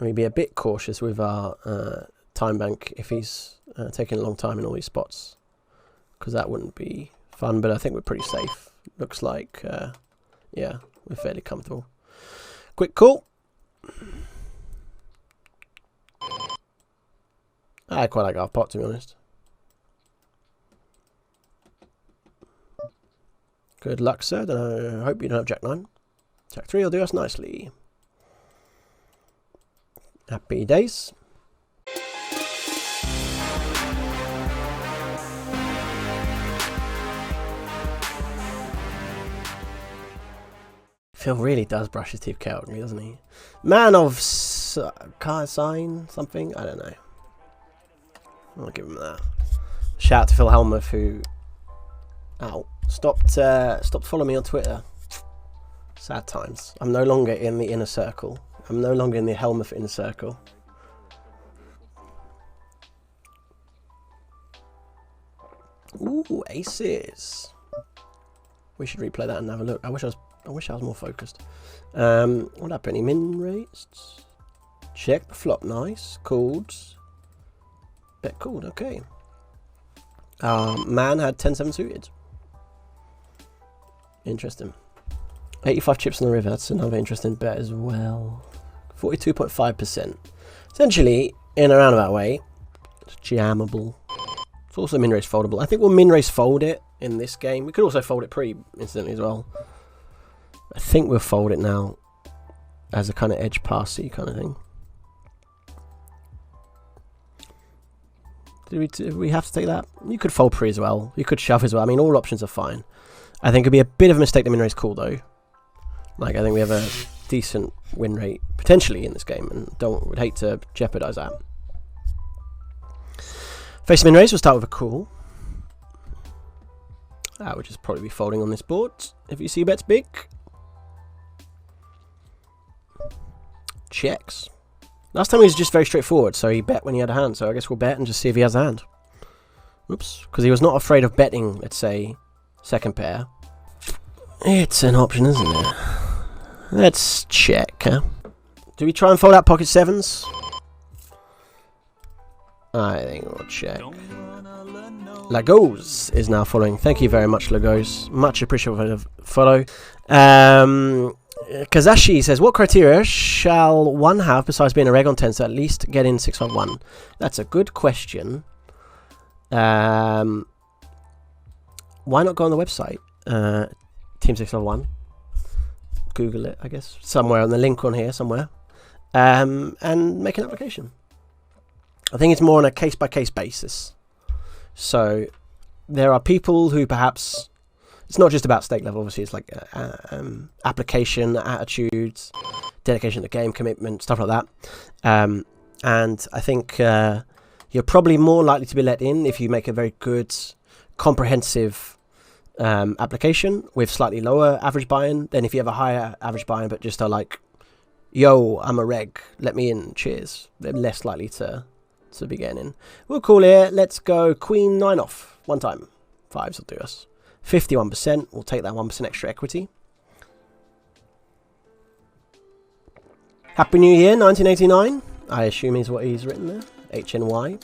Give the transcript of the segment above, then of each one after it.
we be a bit cautious with our time bank if he's taking a long time in all these spots, because that wouldn't be fun. But I think we're pretty safe. Looks like, yeah, we're fairly comfortable. Quick call. I quite like our pot, to be honest. Good luck, sir. I hope you don't have Jack 9. Jack 3 will do us nicely. Happy days. Phil really does brush his teeth chaotically, doesn't he? Man of car sign something? I don't know. I'll give him that. Shout out to Phil Helmuth, who stopped following me on Twitter. Sad times. I'm no longer in the inner circle. I'm no longer in the Helmuth inner circle. Ooh, aces. We should replay that and have a look. I wish I was more focused. What happened? He min raised. Check the flop. Nice. Called. Bet called. Okay. Man had 10-7 suited. Interesting. 85 chips on the river. That's another interesting bet as well. 42.5%. Essentially, in a roundabout way, it's jammable. It's also min raise foldable. I think we'll min raise fold it in this game. We could also fold it pre-instantly as well. I think we'll fold it now as a kind of edge passy kind of thing. Did we have to take that? You could fold pre as well. You could shove as well. I mean, all options are fine. I think it'd be a bit of a mistake to min raise call though. Like, I think we have a decent win rate potentially in this game, and would hate to jeopardize that. Face min raise, we'll start with a call. That would just probably be folding on this board if you see bets big. Checks. Last time he was just very straightforward, so he bet when he had a hand, so I guess we'll bet and just see if he has a hand. Whoops, because he was not afraid of betting, let's say, second pair. It's an option, isn't it? Let's check, huh? Do we try and fold out pocket sevens? I think we'll check. Lagos is now following. Thank you very much, Lagos. Much appreciated follow. Kazashi says, what criteria shall one have besides being a reg on 10 to at least get in 651? That's a good question. Why not go on the website? Team 651. Google it, I guess. Somewhere on the link on here, somewhere. And make an application. I think it's more on a case-by-case basis. So there are people who perhaps... It's not just about stake level, obviously. It's like application, attitudes, dedication to the game, commitment, stuff like that. And I think you're probably more likely to be let in if you make a very good, comprehensive application with slightly lower average buy-in than if you have a higher average buy-in but just are like, yo, I'm a reg, let me in, cheers. They're less likely to be getting in. We'll call here. Let's go queen 9 off. One time. Fives will do us. 51%. We'll take that 1% extra equity. Happy New Year, 1989. I assume is what he's written there. HNY.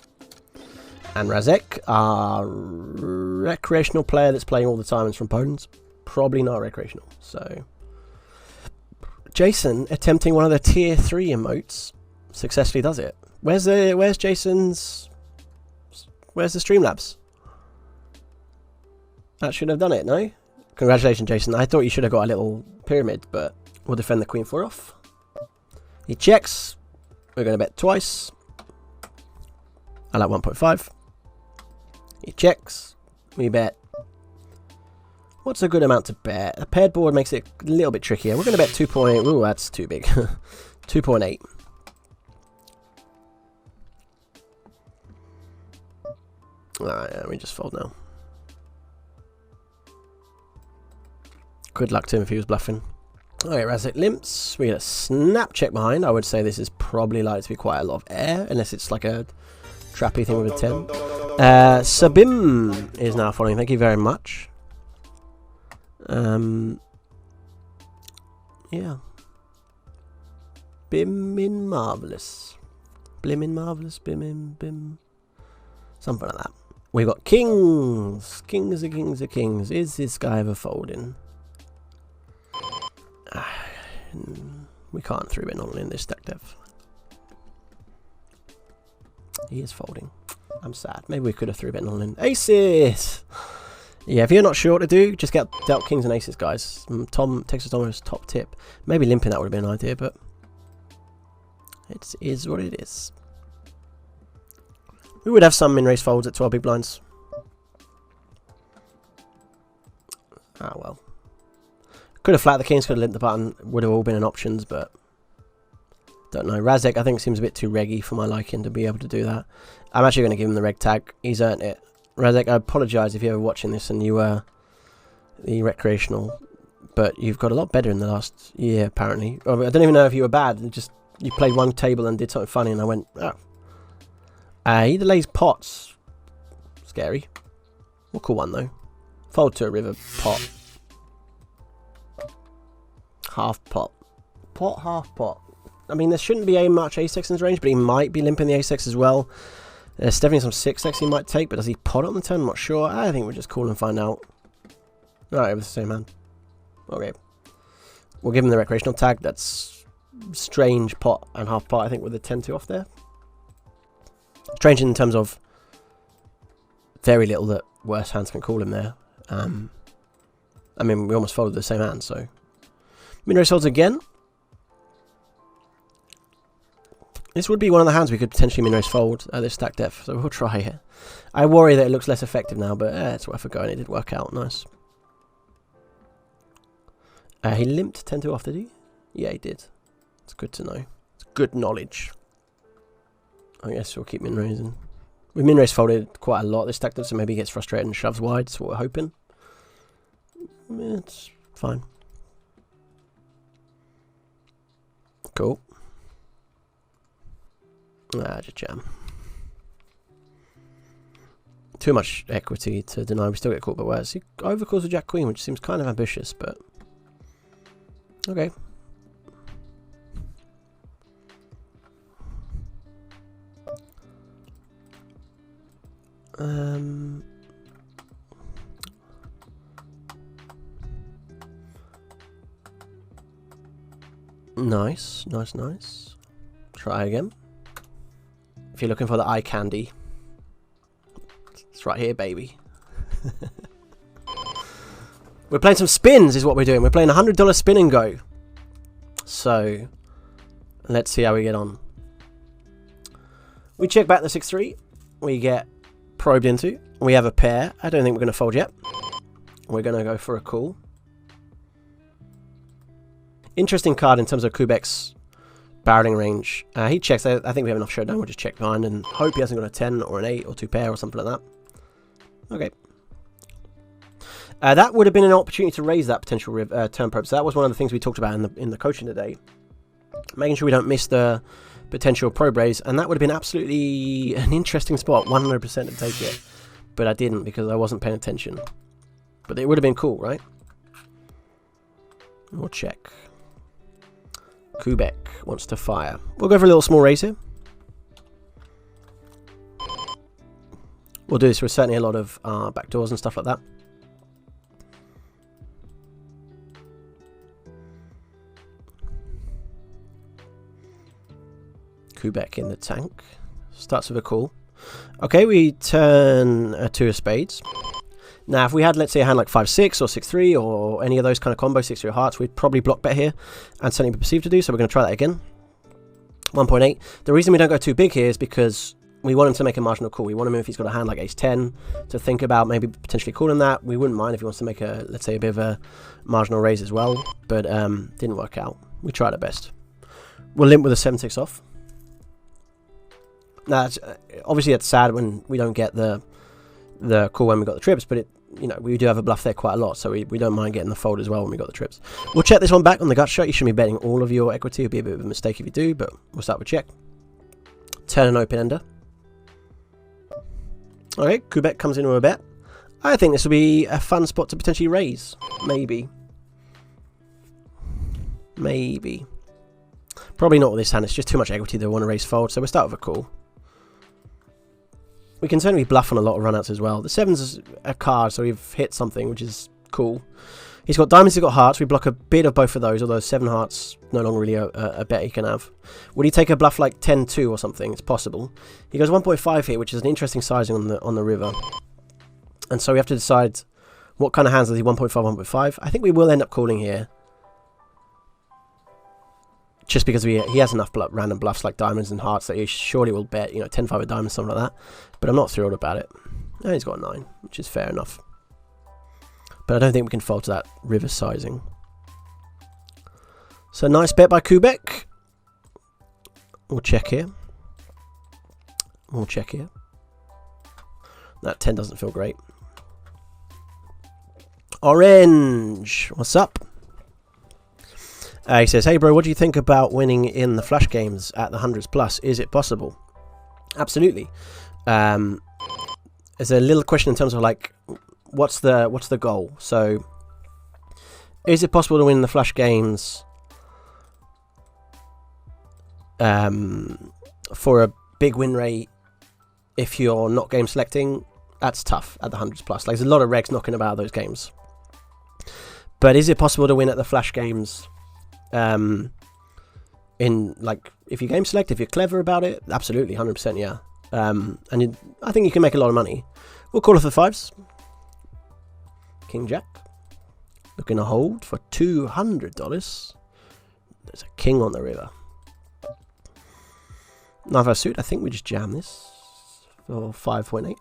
And Razek, our recreational player that's playing all the time, is from Poland. Probably not recreational. So, Jason attempting one of the tier 3 emotes successfully does it. Where's Jason's? Where's the Streamlabs? That should have done it, no? Congratulations, Jason. I thought you should have got a little pyramid, but we'll defend the queen 4 off. He checks. We're going to bet twice. I like 1.5. He checks. We bet. What's a good amount to bet? A paired board makes it a little bit trickier. We're going to bet 2. Ooh, that's too big. 2.8. Yeah, we just fold now. Good luck to him if he was bluffing. Alright, Razek limps. We get a snap check behind. I would say this is probably likely to be quite a lot of air, unless it's like a trappy thing with a 10. Sabim is now following. Thank you very much. Yeah. Bimmin marvellous. Blimmin marvellous. Bimmin bim. Something like that. We've got kings. Kings are kings are kings. Is this guy ever folding? We can't 3-bet non in this stack depth. He is folding. I'm sad. Maybe we could have 3-bet non in. Aces! Yeah, if you're not sure what to do, just get dealt kings and aces, guys. Texas Tom's top tip. Maybe limping that would have been an idea, but it is what it is. We would have some min-raise folds at 12 big blinds. Ah, well. Could have flattened the kings, could have limped the button. Would have all been in options, but don't know. Razek, I think, seems a bit too reggy for my liking to be able to do that. I'm actually going to give him the reg tag. He's earned it. Razek, I apologise if you're ever watching this and you were the recreational, but you've got a lot better in the last year, apparently. I don't even know if you were bad. You played one table and did something funny, and I went, oh. He lays pots. Scary. We'll call one, though. Fold to a river pot. Half pot. Pot, half pot. I mean, there shouldn't be a much ace-x in his range, but he might be limping the ace-x as well. There's definitely some 6-x he might take, but does he pot on the turn? I'm not sure. I think we'll just call and find out. Alright, it was the same hand. Okay. We'll give him the recreational tag. That's strange pot and half pot, I think, with the 10-2 off there. Strange in terms of very little that worse hands can call him there. I mean, we almost followed the same hand, so. Min-raise holds again. This would be one of the hands we could potentially min-raise fold at this stack depth, so we'll try it. I worry that it looks less effective now, but it's worth a go, and it did work out. Nice. He limped 10-2 off, did he? Yeah, he did. It's good to know. It's good knowledge. I guess we'll keep min-raising. We min-raise folded quite a lot this stack depth, so maybe he gets frustrated and shoves wide. That's what we're hoping. It's fine. Cool. Just jam. Too much equity to deny. We still get caught by words. He overcalls with Jack Queen, which seems kind of ambitious, but okay. Nice, nice, nice. Try again. If you're looking for the eye candy, it's right here, baby. We're playing some spins is what we're doing. We're playing $100 spin and go. So, let's see how we get on. We check back the 6-3. We get probed into. We have a pair. I don't think we're going to fold yet. We're going to go for a call. Interesting card in terms of Kubek's barreling range. He checks. I think we have enough showdown. We'll just check behind and hope he hasn't got a 10 or an 8 or 2 pair or something like that. Okay. That would have been an opportunity to raise that potential turn probe. So that was one of the things we talked about in the coaching today. Making sure we don't miss the potential probe raise. And that would have been absolutely an interesting spot. 100% to take it. But I didn't because I wasn't paying attention. But it would have been cool, right? We'll check. Kubek wants to fire. We'll go for a little small raise here. We'll do this with certainly a lot of backdoors and stuff like that. Kubek in the tank. Starts with a call. Okay, we turn a 2 of spades. Now, if we had, let's say, a hand like 5-6 or 6-3 or any of those kind of combos, 6-3 of hearts, we'd probably block bet here and certainly be perceived to do, so we're going to try that again. 1.8. The reason we don't go too big here is because we want him to make a marginal call. We want him, if he's got a hand like ace-10, to think about maybe potentially calling that. We wouldn't mind if he wants to make a, let's say, a bit of a marginal raise as well, but didn't work out. We tried our best. We'll limp with a 7-6 off. Now, obviously, it's sad when we don't get the call when we got the trips, but we do have a bluff there quite a lot, so we don't mind getting the fold as well when we got the trips. We'll check this one back on the gut shot. You shouldn't be betting all of your equity. It would be a bit of a mistake if you do, but we'll start with check. Turn an open ender. Okay, Kubek comes into a bet. I think this will be a fun spot to potentially raise. Maybe. Maybe. Probably not with this hand. It's just too much equity they want to raise fold. So we'll start with a call. We can certainly bluff on a lot of runouts as well. The 7's a card, so we've hit something, which is cool. He's got diamonds, he's got hearts. We block a bit of both of those, although 7 hearts no longer really a bet he can have. Would he take a bluff like 10-2 or something? It's possible. He goes 1.5 here, which is an interesting sizing on the river. And so we have to decide what kind of hands is he 1.5, 1.5. I think we will end up calling here. Just because he has enough random bluffs like diamonds and hearts that he surely will bet, 10-5 of diamonds, something like that. But I'm not thrilled about it. And he's got a 9, which is fair enough. But I don't think we can fold to that river sizing. So nice bet by Kubek. We'll check here. That 10 doesn't feel great. Orange, what's up? He says, hey bro, what do you think about winning in the flash games at the 100s plus? Is it possible? Absolutely. There's a little question in terms of like, what's the goal? So, is it possible to win the flash games for a big win rate if you're not game selecting? That's tough at the 100s plus. Like, there's a lot of regs knocking about those games. But is it possible to win at the flash games? In like, if you game select, if you're clever about it, absolutely, 100%, yeah. I think you can make a lot of money. We'll call off the 5s. King Jack, looking to hold for $200. There's a king on the river. 9-5 suit. I think we just jam this for 5.8.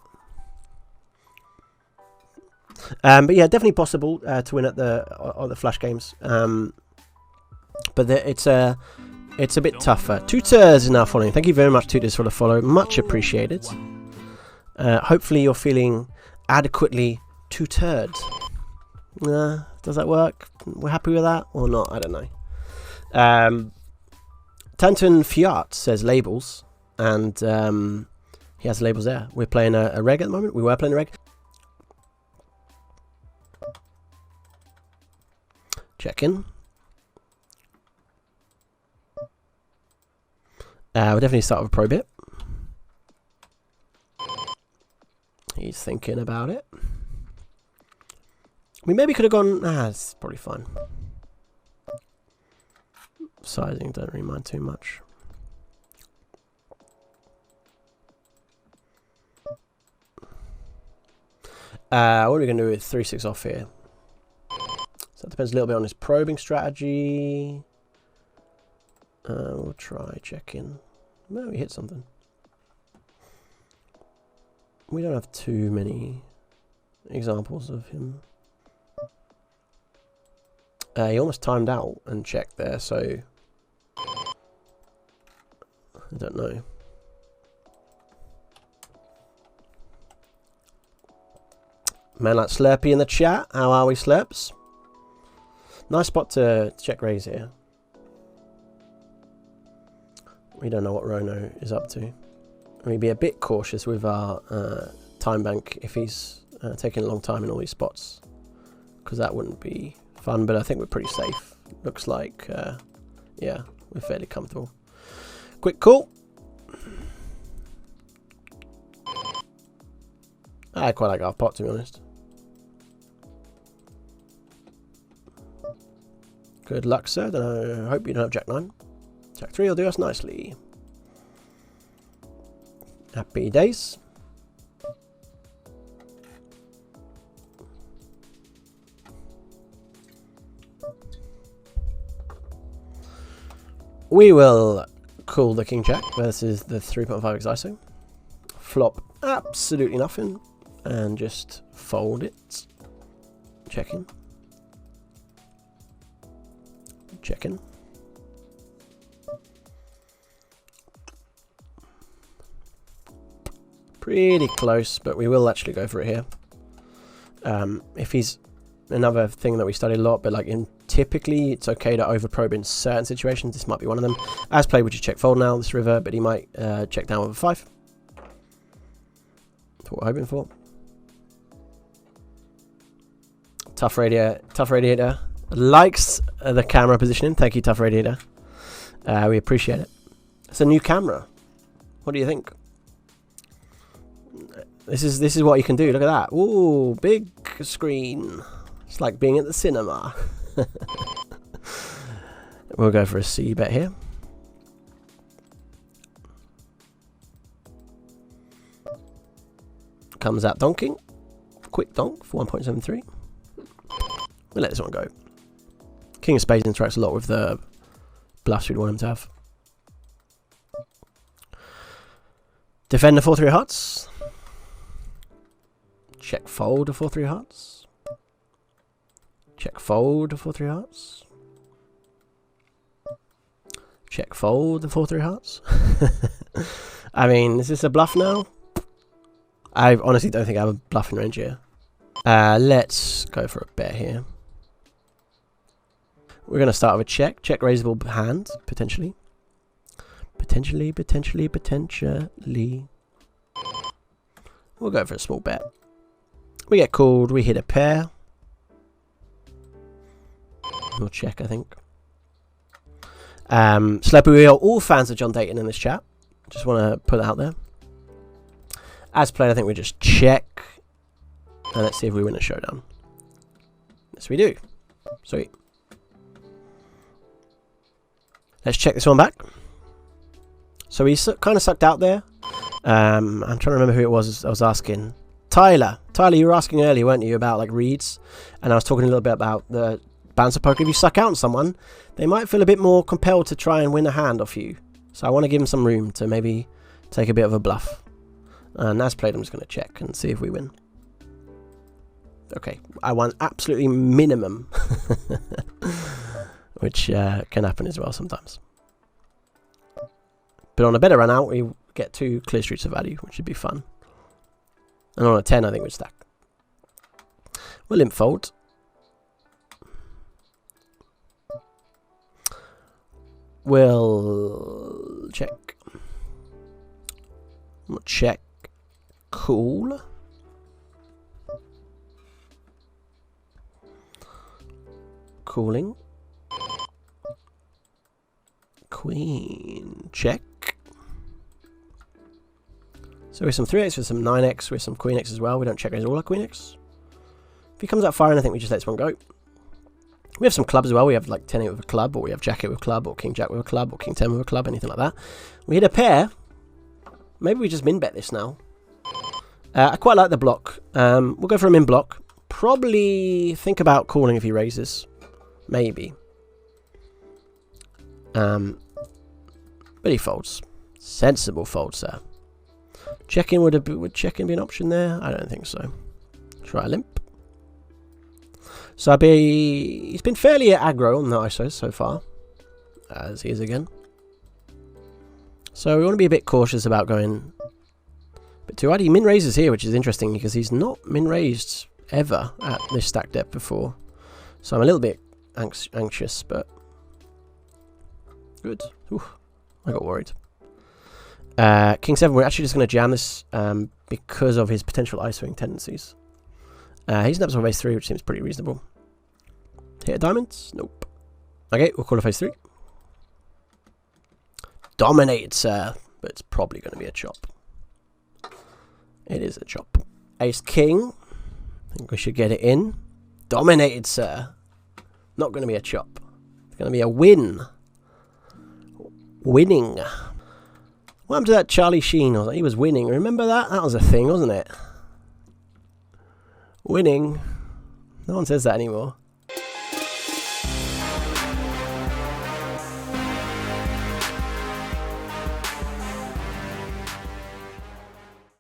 But yeah, definitely possible to win at the flash games. But it's a bit tougher. Tutors is now following. Thank you very much, Tutors, for the follow. Much appreciated. Hopefully you're feeling adequately tutored. Does that work? We're happy with that or not? I don't know. Tanton Fiat says labels, and he has labels there. We're playing a reg at the moment. We were playing a reg. Check in. We'll definitely start with a pro bit. He's thinking about it. We maybe could have gone... it's probably fine. Sizing, don't really mind too much. What are we going to do with 3-6 off here? So that depends a little bit on his probing strategy. We'll try check in. No, we hit something. We don't have too many examples of him. He almost timed out and checked there, so I don't know. Man like Slurpee in the chat. How are we, Slurps? Nice spot to check raise here. We don't know what Rono is up to. We'd be a bit cautious with our time bank if he's taking a long time in all these spots, because that wouldn't be fun, but I think we're pretty safe. Looks like, yeah, we're fairly comfortable. Quick call. I quite like our pot, to be honest. Good luck, sir. I hope you don't have Jack 9. Jack 3 will do us nicely. Happy days. We will call the King Jack versus the 3.5 ISO. Flop absolutely nothing. And just fold it. Check in. Check in. Pretty close, but we will actually go for it here. If he's another thing that we studied a lot, but like typically it's okay to over probe in certain situations. This might be one of them. As played, would you check fold now this river? But he might check down with a 5. That's what we're hoping for. Tough Radiator likes the camera positioning. Thank you, Tough Radiator. We appreciate it. It's a new camera. What do you think? This is what you can do. Look at that. Ooh, big screen. It's like being at the cinema. We'll go for a C bet here. Comes out donking. Quick donk for 1.73. We'll let this one go. King of Spades interacts a lot with the bluffs we'd want him to have. Defend the 4-3 hearts. Check fold the 4-3 hearts. Check fold the 4-3 hearts. Check fold the 4-3 hearts. I mean, is this a bluff now? I honestly don't think I have a bluffing range here. Let's go for a bet here. We're going to start with a check. Check raisable hand, potentially. Potentially. We'll go for a small bet. We get called. We hit a pair. We'll check, I think. Slopey, we are all fans of John Dayton in this chat. Just want to put that out there. As played, I think we just check. And let's see if we win a showdown. Yes, we do. Sweet. Let's check this one back. So he's kind of sucked out there. I'm trying to remember who it was I was asking. Tyler, you were asking earlier, weren't you, about like reads? And I was talking a little bit about the balance of poker. If you suck out on someone, they might feel a bit more compelled to try and win a hand off you. So I want to give him some room to maybe take a bit of a bluff. And as played, I'm just going to check and see if we win. Okay, I won absolutely minimum. Which can happen as well sometimes. But on a better run out, we get 2 clear streets of value, which would be fun. And on a 10, I think we'd stack. We'll limp fold. We'll check. We'll check. Cool. Cooling. Queen. Check. So with some 3x, with some 9x, with some queen x as well. We don't check raise all our queen x. If he comes out firing, I think we just let this one go. We have some clubs as well. We have like 10-8 with a club, or we have jack-8 with a club, or king-jack with a club, or king-10 with a club, anything like that. We hit a pair. Maybe we just min-bet this now. I quite like the block. We'll go for a min-block. Probably think about calling if he raises. Maybe. But he folds. Sensible fold, sir. Check-in would check-in be an option there? I don't think so. Try a limp. So he's been fairly aggro on the ISOs so far, as he is again. So we want to be a bit cautious about going a bit too hard. He min raises here, which is interesting because he's not min raised ever at this stack depth before. So I'm a little bit anxious, but good. Ooh, I got worried. King 7, we're actually just going to jam this because of his potential ISOing tendencies. He's an upside phase 3, which seems pretty reasonable. Hit a diamonds? Nope. Okay, we'll call a phase 3. Dominated, sir. But it's probably going to be a chop. It is a chop. Ace King. I think we should get it in. Dominated, sir. Not going to be a chop. It's going to be a win. Winning. What happened to that Charlie Sheen? He was winning. Remember that? That was a thing, wasn't it? Winning. No one says that anymore.